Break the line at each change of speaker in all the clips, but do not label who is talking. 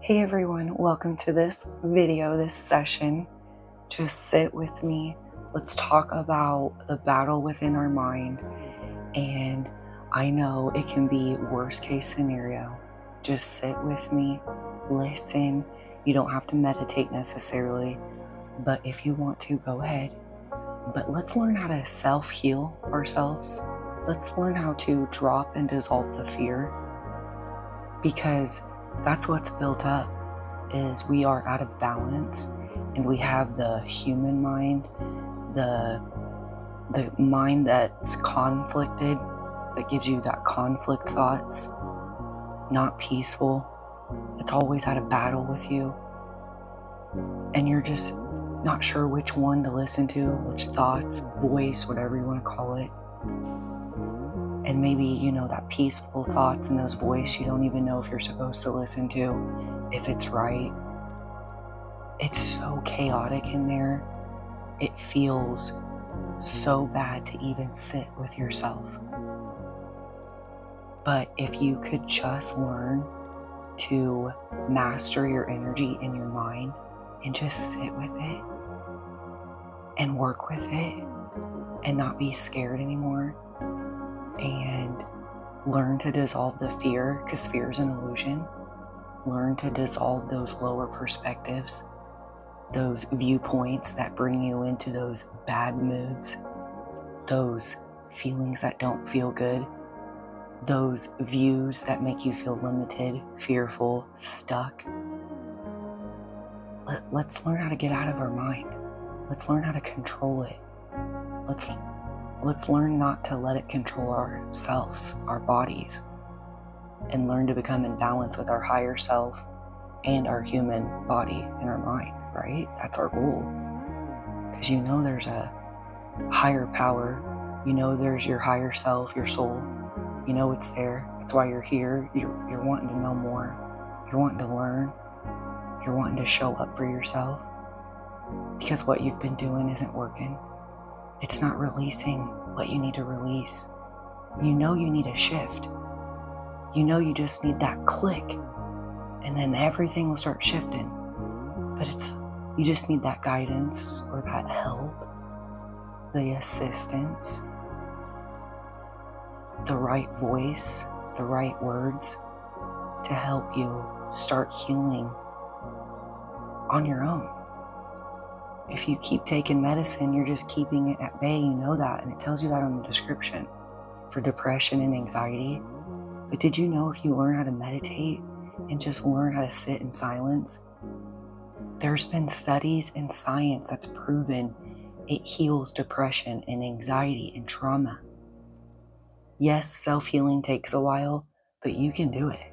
Hey everyone, welcome to this video, this session. Just sit with me. Let's talk about the battle within our mind. And I know it can be worst case scenario. Just sit with me, listen. You don't have to meditate necessarily, but if you want to, go ahead. But let's learn how to self-heal ourselves. Let's learn how to drop and dissolve the fear, because that's what's built up. Is we are out of balance, and we have the human mind, the mind that's conflicted, that gives you that conflict thoughts, not peaceful. It's always at a battle with you, and you're just not sure which one to listen to, which thoughts, voice, whatever you want to call it. And maybe, that peaceful thoughts and those voice, you don't even know if you're supposed to listen to, if it's right. It's so chaotic in there. It feels so bad to even sit with yourself. But if you could just learn to master your energy in your mind and just sit with it and work with it and not be scared anymore, and learn to dissolve the fear, because fear is an illusion. Learn to dissolve those lower perspectives, those viewpoints that bring you into those bad moods, those feelings that don't feel good, those views that make you feel limited, fearful, stuck. Let's learn how to get out of our mind. Let's learn how to control it. Let's learn not to let it control ourselves, our bodies, and learn to become in balance with our higher self and our human body and our mind, right? That's our goal. Because there's a higher power. There's your higher self, your soul. It's there. That's why you're here. You're wanting to know more. You're wanting to learn. You're wanting to show up for yourself. Because what you've been doing isn't working. It's not releasing what you need to release. You need a shift. You just need that click, and then everything will start shifting. But you just need that guidance or that help, the assistance, the right voice, the right words to help you start healing on your own. If you keep taking medicine, you're just keeping it at bay. You know that, and it tells you that on the description for depression and anxiety. But did you know if you learn how to meditate and just learn how to sit in silence, there's been studies in science that's proven it heals depression and anxiety and trauma. Yes, self-healing takes a while, but you can do it.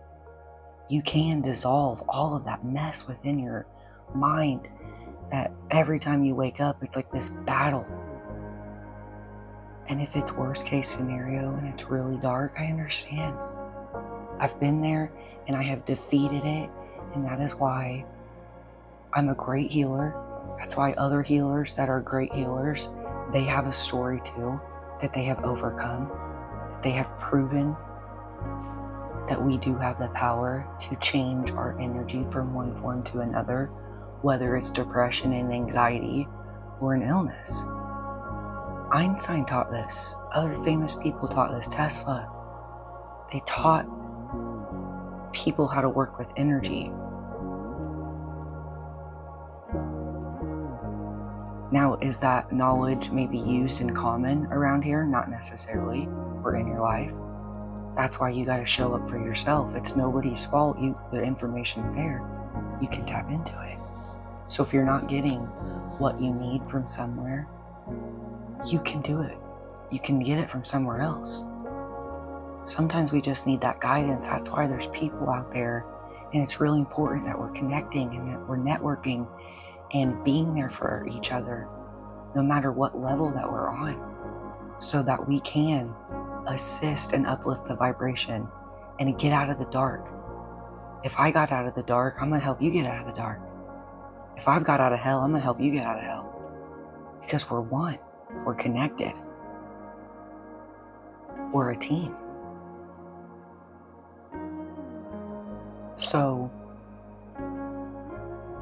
You can dissolve all of that mess within your mind that every time you wake up, it's like this battle. And if it's worst case scenario and it's really dark, I understand. I've been there and I have defeated it, and that is why I'm a great healer. That's why other healers that are great healers, they have a story too that they have overcome. They have proven that we do have the power to change our energy from one form to another, whether it's depression and anxiety or an illness. Einstein taught this. Other famous people taught this. Tesla. They taught people how to work with energy. Now, is that knowledge maybe used in common around here? Not necessarily, or in your life. That's why you got to show up for yourself. It's nobody's fault. The information's there. You can tap into it. So if you're not getting what you need from somewhere, you can do it. You can get it from somewhere else. Sometimes we just need that guidance. That's why there's people out there, and it's really important that we're connecting and that we're networking and being there for each other, no matter what level that we're on, so that we can assist and uplift the vibration and get out of the dark. If I got out of the dark, I'm going to help you get out of the dark. If I've got out of hell, I'm going to help you get out of hell. Because we're one. We're connected. We're a team. So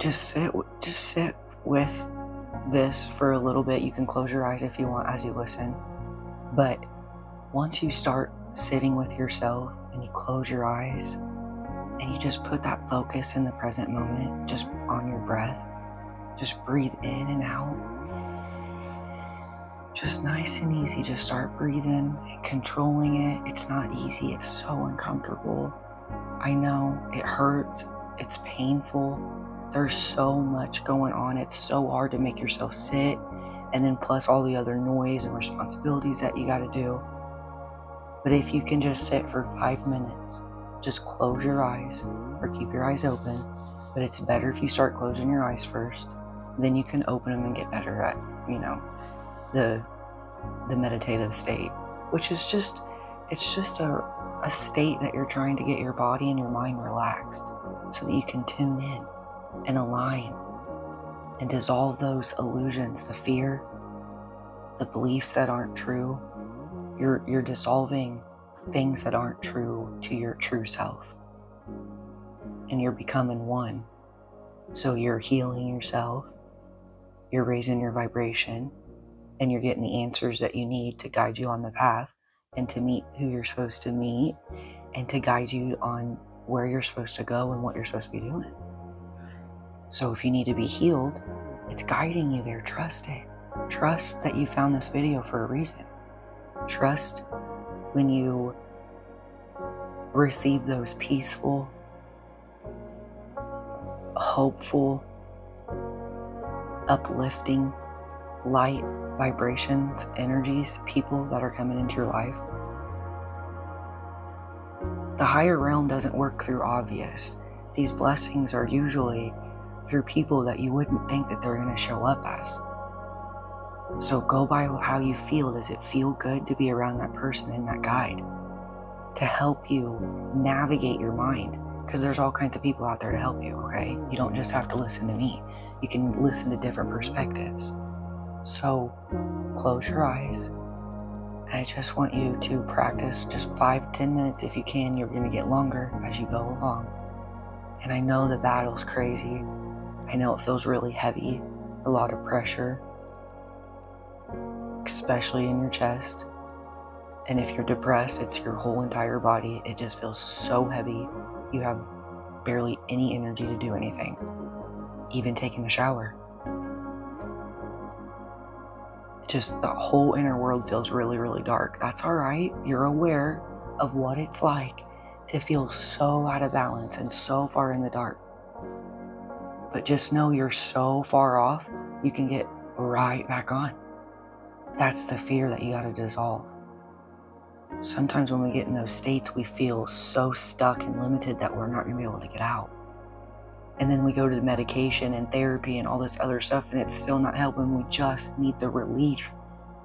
just sit with this for a little bit. You can close your eyes if you want as you listen. But once you start sitting with yourself and you close your eyes and you just put that focus in the present moment, just on your breath, just breathe in and out. Just nice and easy. Just start breathing and controlling it. It's not easy. It's so uncomfortable. I know it hurts. It's painful. There's so much going on. It's so hard to make yourself sit. And then plus all the other noise and responsibilities that you got to do. But if you can just sit for 5 minutes, just close your eyes or keep your eyes open. But it's better if you start closing your eyes first. Then you can open them and get better at, the meditative state, which is just a state that you're trying to get your body and your mind relaxed so that you can tune in and align and dissolve those illusions, the fear, the beliefs that aren't true. You're dissolving things that aren't true to your true self, and you're becoming one. So you're healing yourself, you're raising your vibration, and you're getting the answers that you need to guide you on the path and to meet who you're supposed to meet and to guide you on where you're supposed to go and what you're supposed to be doing. So if you need to be healed, it's guiding you there. Trust it. Trust that you found this video for a reason. Trust when you receive those peaceful, hopeful, uplifting, light vibrations, energies, people that are coming into your life. The higher realm doesn't work through obvious. These blessings are usually through people that you wouldn't think that they're going to show up as. So go by how you feel. Does it feel good to be around that person and that guide to help you navigate your mind? Because there's all kinds of people out there to help you, okay? You don't just have to listen to me. You can listen to different perspectives. So close your eyes. I just want you to practice just 5-10 minutes if you can. You're going to get longer as you go along. And I know the battle's crazy. I know it feels really heavy, a lot of pressure, especially in your chest. And if you're depressed, it's your whole entire body. It just feels so heavy. You have barely any energy to do anything, even taking a shower. Just the whole inner world feels really, really dark. That's all right. You're aware of what it's like to feel so out of balance and so far in the dark. But just know you're so far off, you can get right back on. That's the fear that you got to dissolve. Sometimes when we get in those states, we feel so stuck and limited that we're not going to be able to get out. And then we go to medication and therapy and all this other stuff, and it's still not helping. We just need the relief,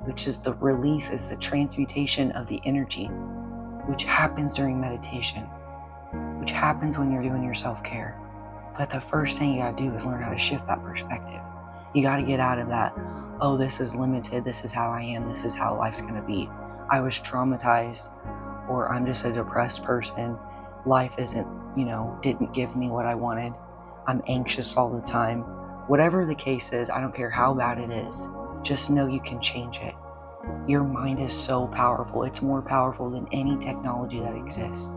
which is the release, is the transmutation of the energy, which happens during meditation, which happens when you're doing your self-care. But the first thing you got to do is learn how to shift that perspective. You got to get out of that, oh, this is limited, this is how I am, this is how life's going to be. I was traumatized, or I'm just a depressed person. Life isn't, didn't give me what I wanted. I'm anxious all the time. Whatever the case is, I don't care how bad it is. Just know you can change it. Your mind is so powerful. It's more powerful than any technology that exists.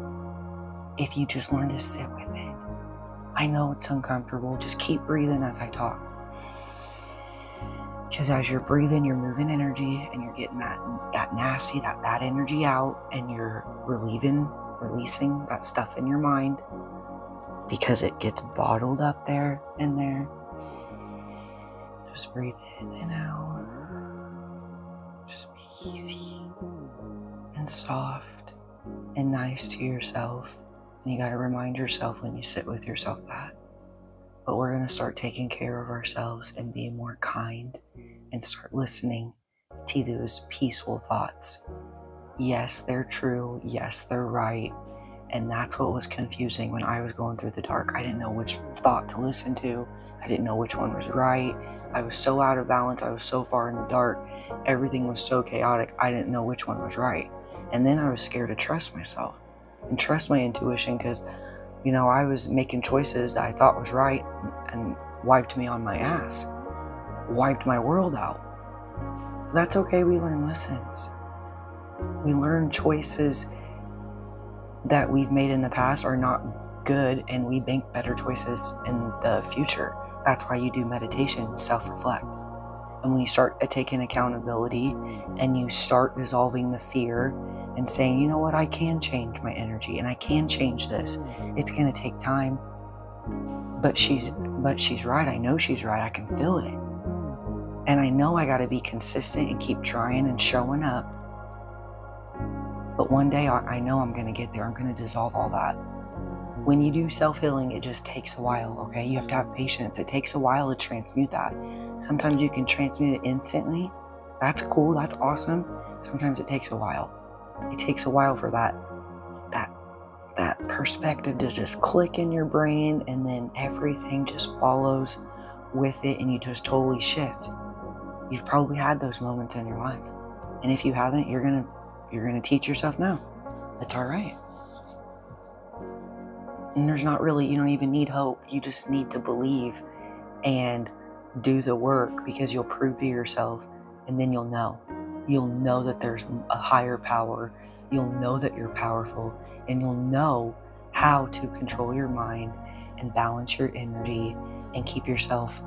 If you just learn to sit with it. I know it's uncomfortable. Just keep breathing as I talk. Because as you're breathing, you're moving energy and you're getting that nasty, that bad energy out, and you're releasing that stuff in your mind because it gets bottled up there and there. Just breathe in and out. Just be easy and soft and nice to yourself. And you got to remind yourself when you sit with yourself that. But we're going to start taking care of ourselves and be more kind and start listening to those peaceful thoughts. Yes, they're true. Yes, they're right. And that's what was confusing when I was going through the dark. I didn't know which thought to listen to. I didn't know which one was right. I was so out of balance. I was so far in the dark. Everything was so chaotic. I didn't know which one was right. And then I was scared to trust myself and trust my intuition because I was making choices that I thought was right, and wiped me on my ass, wiped my world out. That's okay, we learn lessons. We learn choices that we've made in the past are not good, and we make better choices in the future. That's why you do meditation, self-reflect. And when you start taking accountability and you start dissolving the fear and saying, you know what, I can change my energy and I can change this. It's going to take time. But she's right. I know she's right. I can feel it. And I know I got to be consistent and keep trying and showing up. But one day I know I'm going to get there. I'm going to dissolve all that. When you do self-healing, it just takes a while, okay? You have to have patience. It takes a while to transmute that. Sometimes you can transmute it instantly. That's cool. That's awesome. Sometimes it takes a while. It takes a while for that perspective to just click in your brain, and then everything just follows with it, and you just totally shift. You've probably had those moments in your life. And if you haven't, you're gonna teach yourself now. It's all right. And there's not really, you don't even need hope. You just need to believe and do the work, because you'll prove to yourself, and then you'll know. You'll know that there's a higher power. You'll know that you're powerful, and you'll know how to control your mind and balance your energy and keep yourself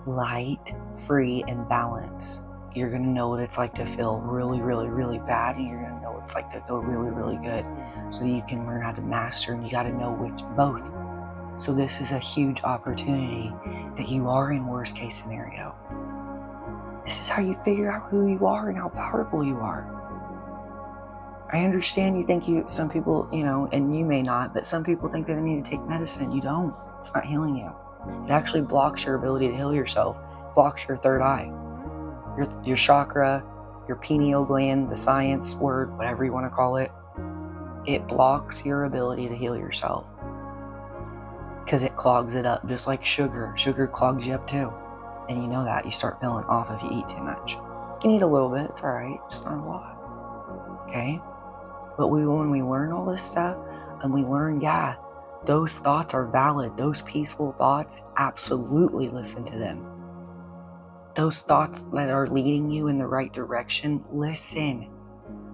light, free, and balanced. You're going to know what it's like to feel really, really, really bad, and you're going to know what it's like to feel really, really good, so that you can learn how to master, and you got to know both. So this is a huge opportunity that you are in worst case scenario. This is how you figure out who you are and how powerful you are. I understand you think some people, and you may not, but some people think that they need to take medicine. You don't. It's not healing you. It actually blocks your ability to heal yourself, blocks your third eye, your chakra, your pineal gland, the science word, whatever you want to call it. It blocks your ability to heal yourself because it clogs it up, just like sugar. Sugar clogs you up too. And you know that. You start feeling off if you eat too much. You can eat a little bit. It's all right. Just not a lot. Okay? But when we learn all this stuff, and we learn, those thoughts are valid. Those peaceful thoughts, absolutely listen to them. Those thoughts that are leading you in the right direction, listen.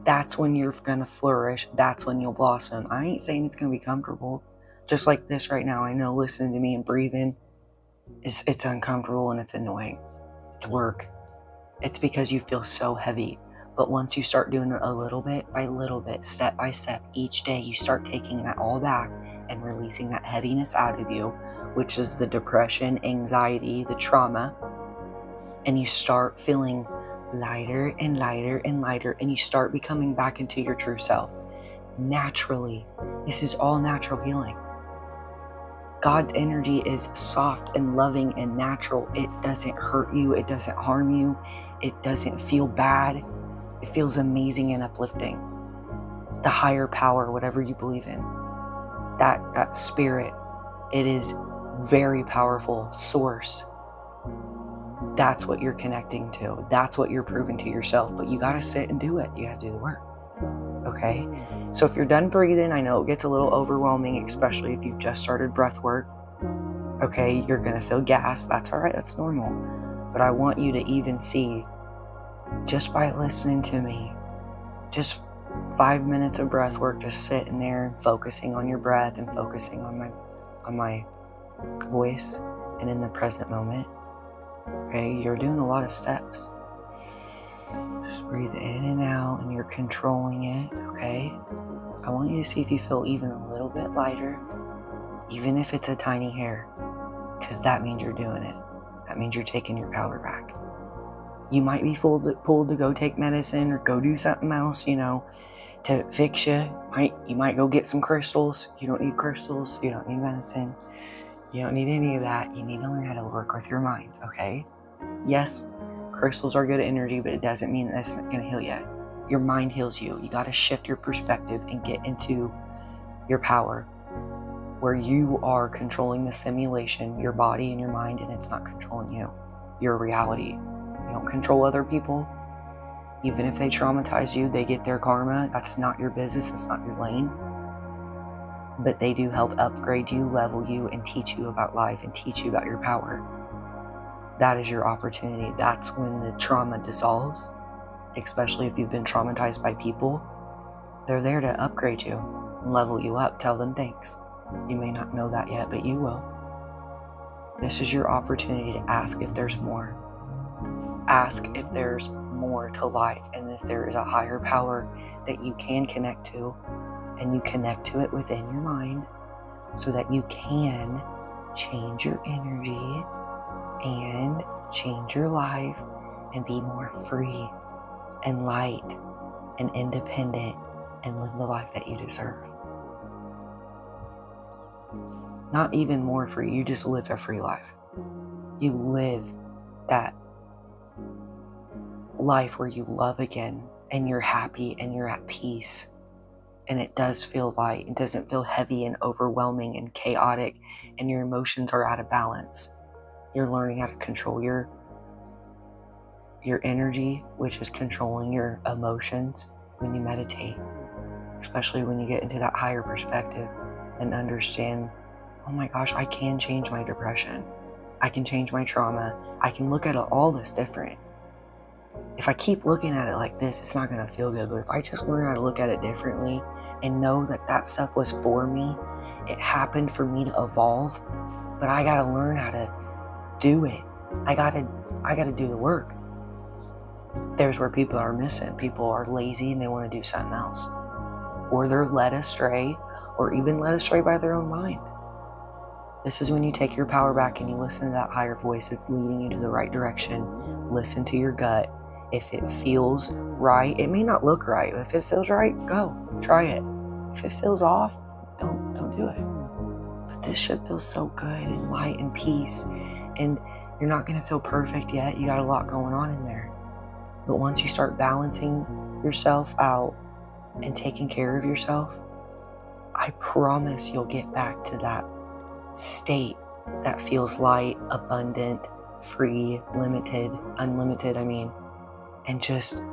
That's when you're going to flourish. That's when you'll blossom. I ain't saying it's going to be comfortable. Just like this right now. I know listening to me and breathing, it's uncomfortable and it's annoying. It's work. It's because you feel so heavy. But once you start doing it a little bit by little bit, step by step, each day, you start taking that all back and releasing that heaviness out of you, which is the depression, anxiety, the trauma. And you start feeling lighter and lighter and lighter, and you start becoming back into your true self. Naturally. This is all natural healing. God's energy is soft and loving and natural. It doesn't hurt you. It doesn't harm you. It doesn't feel bad. It feels amazing and uplifting. The higher power, whatever you believe in, that spirit, it is very powerful source. That's what you're connecting to. That's what you're proving to yourself. But you got to sit and do it. You got to do the work. Okay? So if you're done breathing, I know it gets a little overwhelming, especially if you've just started breath work. Okay? You're going to feel gas. That's all right. That's normal. But I want you to even see, just by listening to me, just 5 minutes of breath work, just sitting there and focusing on your breath and focusing on my voice and in the present moment. Okay, you're doing a lot of steps. Just breathe in and out, and you're controlling it. Okay, I want you to see if you feel even a little bit lighter, even if it's a tiny hair, because that means you're doing it. That means you're taking your power back. You might be pulled to go take medicine or go do something else, to fix you. You might go get some crystals. You don't need crystals. You don't need medicine. You don't need any of that. You need to learn how to work with your mind, okay? Yes, crystals are good energy, but it doesn't mean that's not going to heal you. Your mind heals you. You got to shift your perspective and get into your power, where you are controlling the simulation, your body and your mind, and it's not controlling you. Your reality. You don't control other people. Even if they traumatize you, they get their karma. That's not your business. It's not your lane. but they do help upgrade you, level you, and teach you about life and teach you about your power. That is your opportunity. That's when the trauma dissolves, especially if you've been traumatized by people. They're there to upgrade you and level you up. Tell them thanks. You may not know that yet, but you will. This is your opportunity to ask if there's more. Ask if there's more to life and if there is a higher power that you can connect to, and you connect to it within your mind so that you can change your energy and change your life and be more free and light and independent and live the life that you deserve. Not even more free, you just live a free life. You live that life where you love again and you're happy and you're at peace. And it does feel light. It doesn't feel heavy and overwhelming and chaotic, and your emotions are out of balance. You're learning how to control your energy, which is controlling your emotions when you meditate, especially when you get into that higher perspective and understand, oh my gosh, I can change my depression. I can change my trauma. I can look at all this different. If I keep looking at it like this, it's not going to feel good. But if I just learn how to look at it differently and know that that stuff was for me, it happened for me to evolve, but I got to learn how to do it. I got to do the work. There's where people are missing. People are lazy and they want to do something else. Or they're led astray, or even led astray by their own mind. This is when you take your power back and you listen to that higher voice that's leading you to the right direction. Listen to your gut. If it feels right, it may not look right. If it feels right, go. Try it. If it feels off, don't do it. But this should feel so good and light and peace. And you're not going to feel perfect yet. You got a lot going on in there. But once you start balancing yourself out and taking care of yourself, I promise you'll get back to that state that feels light, abundant, free, unlimited, and just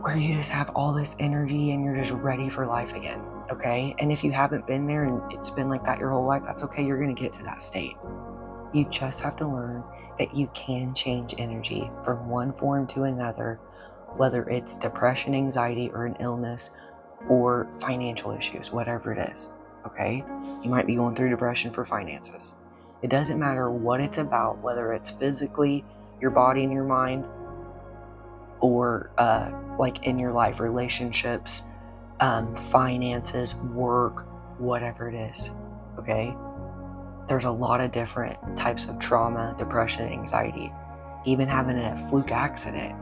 where you just have all this energy and you're just ready for life again, okay? And if you haven't been there and it's been like that your whole life, that's okay. You're going to get to that state. You just have to learn that you can change energy from one form to another, whether it's depression, anxiety, or an illness, or financial issues, whatever it is, okay? You might be going through depression for finances. It doesn't matter what it's about, whether it's physically, your body and your mind, or like in your life, relationships, finances, work, whatever it is, okay? There's a lot of different types of trauma, depression, anxiety. Even having a fluke accident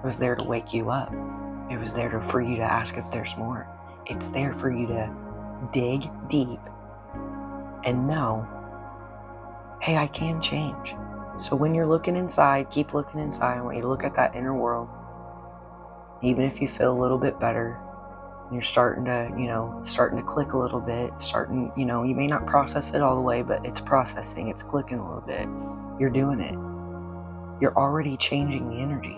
was there to wake you up. It was there for you to ask if there's more. It's there for you to dig deep and know, hey, I can change. So when you're looking inside, keep looking inside. I want you to look at that inner world. Even if you feel a little bit better, you're starting to click a little bit, you may not process it all the way, but it's processing, it's clicking a little bit. You're doing it. You're already changing the energy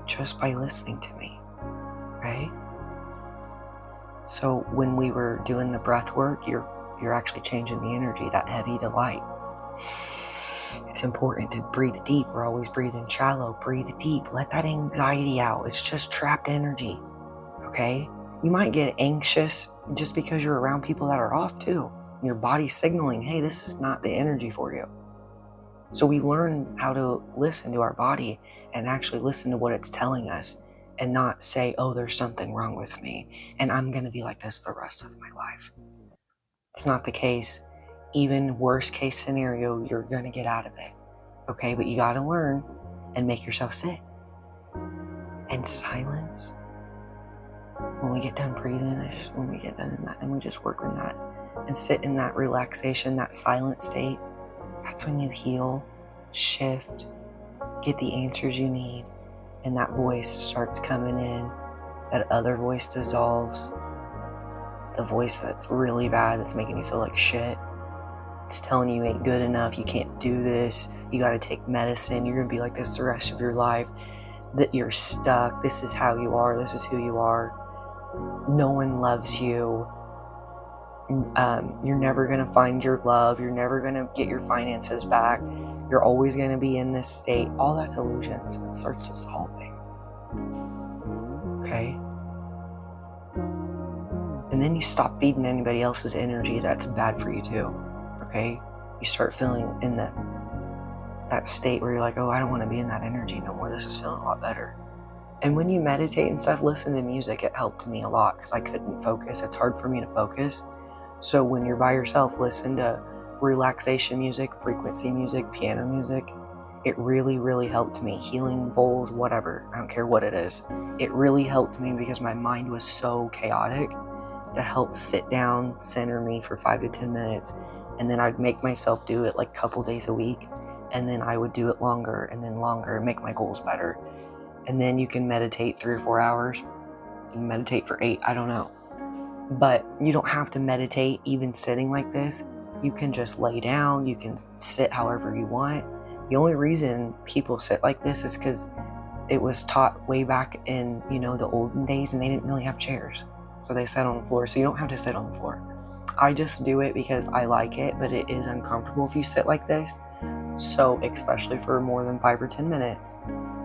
just by listening to me, right? So when we were doing the breath work, you're actually changing the energy, that heavy to light. It's important to breathe deep. We're always breathing shallow. Breathe deep. Let that anxiety out. It's just trapped energy, okay? You might get anxious just because you're around people that are off too. Your body's signaling, hey, this is not the energy for you. So we learn how to listen to our body and actually listen to what it's telling us and not say, oh, there's something wrong with me and I'm going to be like this the rest of my life. It's not the case. Even worst case scenario, you're going to get out of it. Okay, but you got to learn and make yourself sit. And silence. When we get done breathing, when we get done in that, and we just work on that and sit in that relaxation, that silent state, that's when you heal, shift, get the answers you need, and that voice starts coming in. That other voice dissolves. The voice that's really bad, that's making you feel like shit. It's telling you ain't good enough, you can't do this, you gotta take medicine, you're gonna be like this the rest of your life, that you're stuck, this is how you are, this is who you are, no one loves you, You're never going to find your love. You're never going to get your finances back. You're always going to be in this state. All that's illusions. It starts dissolving. Okay? And then you stop feeding anybody else's energy that's bad for you too. Okay? You start feeling in that state where you're like, oh, I don't want to be in that energy no more. This is feeling a lot better. And when you meditate and stuff, listen to music. It helped me a lot because I couldn't focus. It's hard for me to focus. So when you're by yourself, listen to relaxation music, frequency music, piano music. It really, really helped me. Healing bowls, whatever. I don't care what it is. It really helped me because my mind was so chaotic to help sit down, center me for 5 to 10 minutes. And then I'd make myself do it like a couple days a week. And then I would do it longer and then longer and make my goals better. And then you can meditate 3 or 4 hours. You can meditate for 8, I don't know. But you don't have to meditate even sitting like this. You can just lay down. You can sit however you want. The only reason people sit like this is because it was taught way back in, the olden days, and they didn't really have chairs. So they sat on the floor. So you don't have to sit on the floor. I just do it because I like it, but it is uncomfortable if you sit like this. So especially for more than 5 or 10 minutes,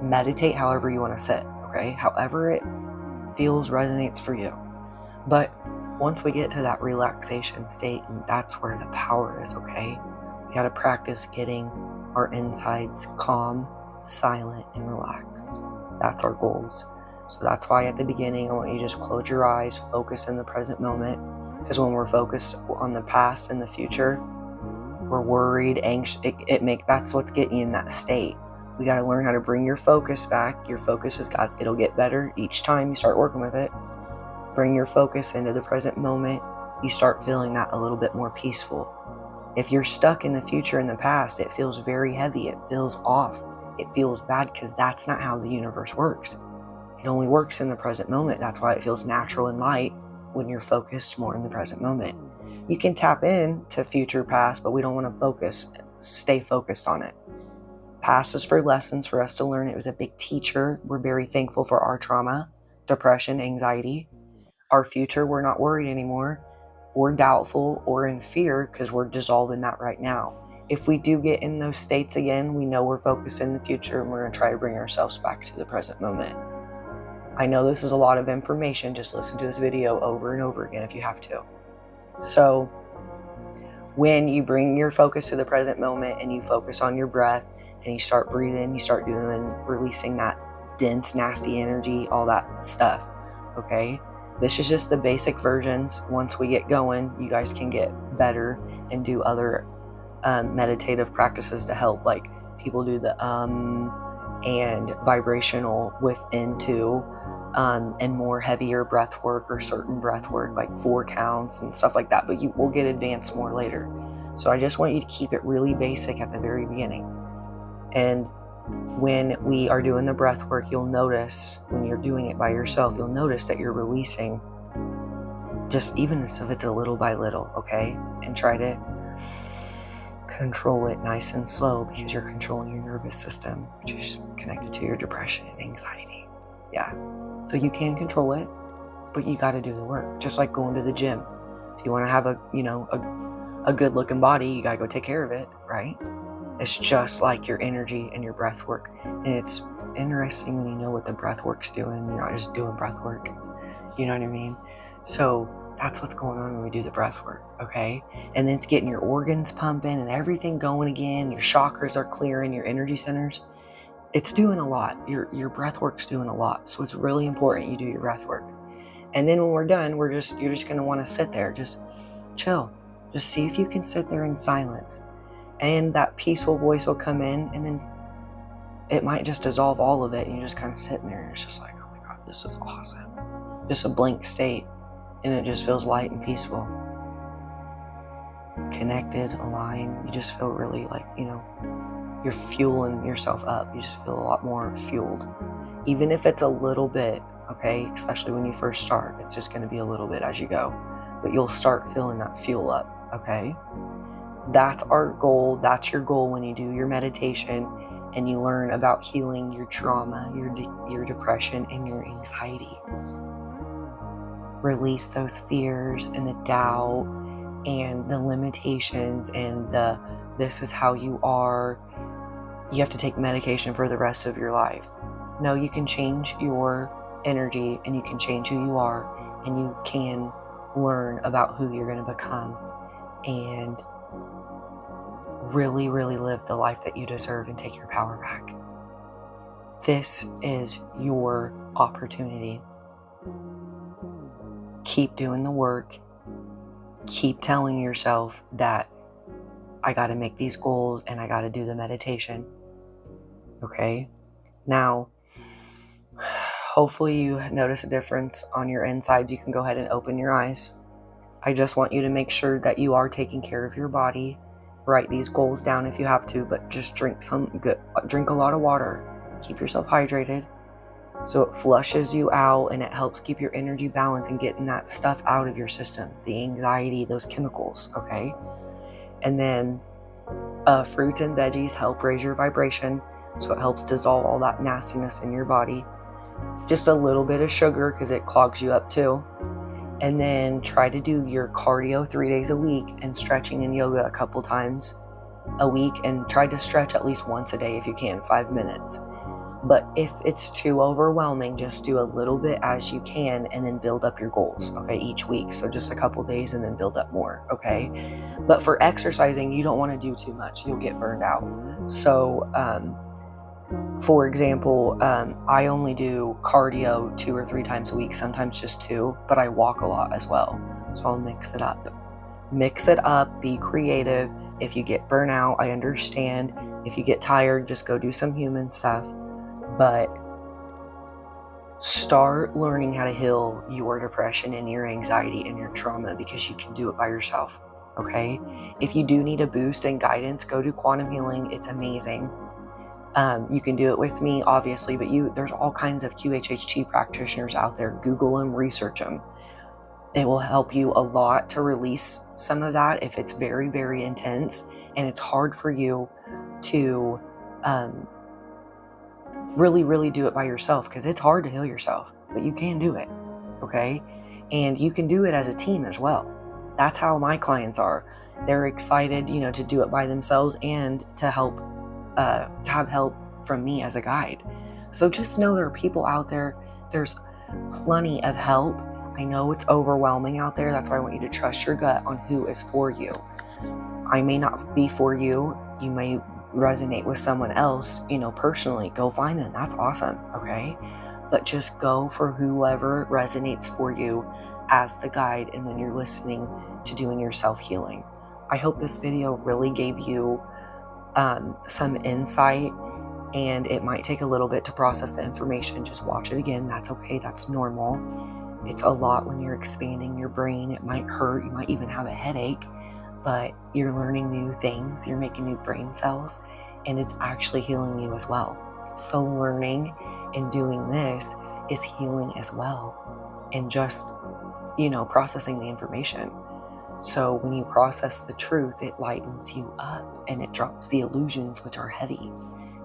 meditate however you want to sit, okay? However it feels, resonates for you. But once we get to that relaxation state, and that's where the power is, okay? We got to practice getting our insides calm, silent, and relaxed. That's our goals. So that's why at the beginning, I want you to just close your eyes, focus in the present moment. Because when we're focused on the past and the future, we're worried, anxious. That's what's getting you in that state. We got to learn how to bring your focus back. Your focus it'll get better each time you start working with it. Bring your focus into the present moment. You start feeling that a little bit more peaceful. If you're stuck in the future and the past, it feels very heavy. It feels off. It feels bad because that's not how the universe works. It only works in the present moment. That's why it feels natural and light when you're focused more in the present moment. You can tap in to future past, but we don't want to stay focused on it. Past is for lessons for us to learn. It was a big teacher. We're very thankful for our trauma, depression, anxiety. Our future, we're not worried anymore. We're doubtful or in fear because we're dissolving that right now. If we do get in those states again, we know we're focused in the future and we're going to try to bring ourselves back to the present moment. I know this is a lot of information. Just listen to this video over and over again if you have to. So when you bring your focus to the present moment and you focus on your breath and you start breathing, you start releasing that dense, nasty energy, all that stuff, okay? This is just the basic versions. Once we get going, you guys can get better and do other meditative practices to help. Like people do the and vibrational within too, and more heavier breath work or certain breath work, like 4 counts and stuff like that. But we'll get advanced more later. So I just want you to keep it really basic at the very beginning. And when we are doing the breath work, you'll notice when you're doing it by yourself, you'll notice that you're releasing just even if it's a little by little, okay? And try to control it nice and slow because you're controlling your nervous system, which is connected to your depression and anxiety. Yeah. So you can control it, but you got to do the work. Just like going to the gym. If you want to have a good looking body, you got to go take care of it, right? It's just like your energy and your breath work. And it's interesting when you know what the breath work's doing. You're not just doing breath work. You know what I mean? So that's what's going on when we do the breath work, okay? And then it's getting your organs pumping and everything going again. Your chakras are clearing, your energy centers. It's doing a lot. Your breath work's doing a lot. So it's really important you do your breath work. And then when we're done, you're just going to want to sit there. Just chill. Just see if you can sit there in silence. And that peaceful voice will come in, and then it might just dissolve all of it, and you're just kind of sitting there, and it's just like, oh my God, this is awesome. Just a blank state, and it just feels light and peaceful. Connected, aligned, you just feel really like, you're fueling yourself up. You just feel a lot more fueled. Even if it's a little bit, okay, especially when you first start, it's just going to be a little bit as you go. But you'll start feeling that fuel up, okay? That's our goal. That's your goal when you do your meditation and you learn about healing your trauma, your depression, and your anxiety. Release those fears and the doubt and the limitations and this is how you are. You have to take medication for the rest of your life. No, you can change your energy and you can change who you are, and you can learn about who you're going to become and really, really live the life that you deserve and take your power back. This is your opportunity. Keep doing the work. Keep telling yourself that I got to make these goals and I got to do the meditation. Okay? Now, hopefully you notice a difference on your insides. You can go ahead and open your eyes. I just want you to make sure that you are taking care of your body. Write these goals down if you have to, but just drink a lot of water. Keep yourself hydrated so it flushes you out and it helps keep your energy balanced and getting that stuff out of your system, the anxiety, those chemicals, okay? And then fruits and veggies help raise your vibration, so it helps dissolve all that nastiness in your body. Just a little bit of sugar because it clogs you up too. And then try to do your cardio 3 days a week and stretching and yoga a couple times a week, and try to stretch at least once a day if you can, 5 minutes. But if it's too overwhelming, just do a little bit as you can and then build up your goals, okay, each week. So just a couple days and then build up more, okay? But for exercising, you don't want to do too much. You'll get burned out. So, for example, I only do cardio 2 or 3 times a week, sometimes just 2, but I walk a lot as well. So I'll mix it up. Mix it up, be creative. If you get burnt out, I understand. If you get tired, just go do some human stuff. But start learning how to heal your depression and your anxiety and your trauma, because you can do it by yourself, okay? If you do need a boost and guidance, go do quantum healing. It's amazing. You can do it with me, obviously, but there's all kinds of QHHT practitioners out there. Google them, research them. It will help you a lot to release some of that if it's very, very intense and it's hard for you to really, really do it by yourself, because it's hard to heal yourself, but you can do it, okay? And you can do it as a team as well. That's how my clients are. They're excited, to do it by themselves and to help, to have help from me as a guide. So just know there are people out there. There's plenty of help. I know it's overwhelming out there. That's why I want you to trust your gut on who is for you. I may not be for you. You may resonate with someone else, personally. Go find them. That's awesome, okay? But just go for whoever resonates for you as the guide, and when you're listening to doing your self-healing. I hope this video really gave you some insight, and it might take a little bit to process the information. Just watch it again. That's okay. That's normal. It's a lot when you're expanding your brain. It might hurt. You might even have a headache, but you're learning new things. You're making new brain cells, and it's actually healing you as well. So learning and doing this is healing as well, and just, processing the information. So when you process the truth, it lightens you up and it drops the illusions, which are heavy.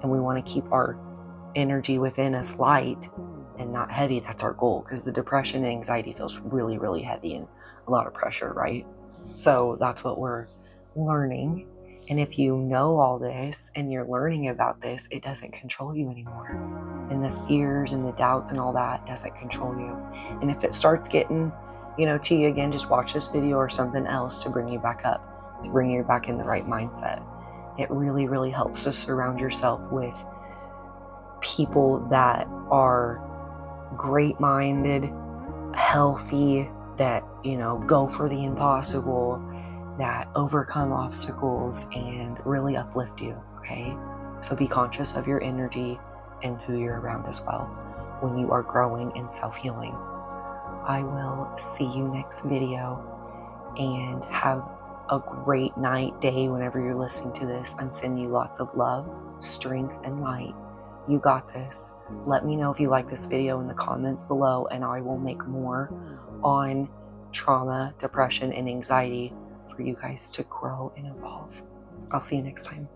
And we want to keep our energy within us light and not heavy. That's our goal, because the depression and anxiety feels really, really heavy and a lot of pressure, right? So that's what we're learning. And if you know all this and you're learning about this, it doesn't control you anymore. And the fears and the doubts and all that doesn't control you. And if it starts getting, to you again, just watch this video or something else to bring you back up, to bring you back in the right mindset. It really, really helps to surround yourself with people that are great-minded, healthy, that, go for the impossible, that overcome obstacles and really uplift you, okay? So be conscious of your energy and who you're around as well when you are growing and self-healing. I will see you next video, and have a great night, day, whenever you're listening to this. I'm sending you lots of love, strength, and light. You got this. Let me know if you like this video in the comments below, and I will make more on trauma, depression, and anxiety for you guys to grow and evolve. I'll see you next time.